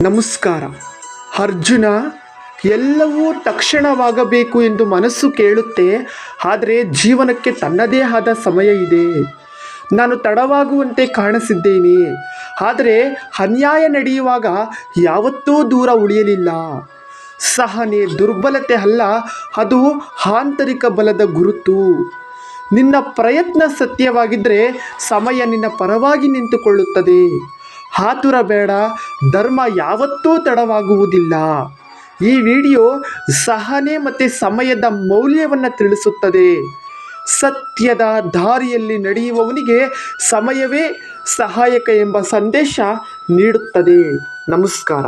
ನಮಸ್ಕಾರ. ಅರ್ಜುನ, ಎಲ್ಲವೂ ತಕ್ಷಣವಾಗಬೇಕು ಎಂದು ಮನಸ್ಸು ಕೇಳುತ್ತೆ, ಆದರೆ ಜೀವನಕ್ಕೆ ತನ್ನದೇ ಆದ ಸಮಯ ಇದೆ. ನಾನು ತಡವಾಗುವಂತೆ ಕಾಣಿಸಿದ್ದೇನೆ, ಆದರೆ ಅನ್ಯಾಯ ನಡೆಯುವಾಗ ಯಾವತ್ತೂ ದೂರ ಉಳಿಯಲಿಲ್ಲ. ಸಹನೆ ದುರ್ಬಲತೆ ಅಲ್ಲ, ಅದು ಆಂತರಿಕ ಬಲದ ಗುರುತು. ನಿನ್ನ ಪ್ರಯತ್ನ ಸತ್ಯವಾಗಿದ್ದರೆ ಸಮಯ ನಿನ್ನ ಪರವಾಗಿ ನಿಂತುಕೊಳ್ಳುತ್ತದೆ. ಆತುರ ಬೇಡ, ಧರ್ಮ ಯಾವತ್ತೂ ತಡವಾಗುವುದಿಲ್ಲ. ಈ ವಿಡಿಯೋ ಸಹನೆ ಮತ್ತು ಸಮಯದ ಮೌಲ್ಯವನ್ನು ತಿಳಿಸುತ್ತದೆ. ಸತ್ಯದ ದಾರಿಯಲ್ಲಿ ನಡೆಯುವವನಿಗೆ ಸಮಯವೇ ಸಹಾಯಕ ಎಂಬ ಸಂದೇಶ ನೀಡುತ್ತದೆ. ನಮಸ್ಕಾರ.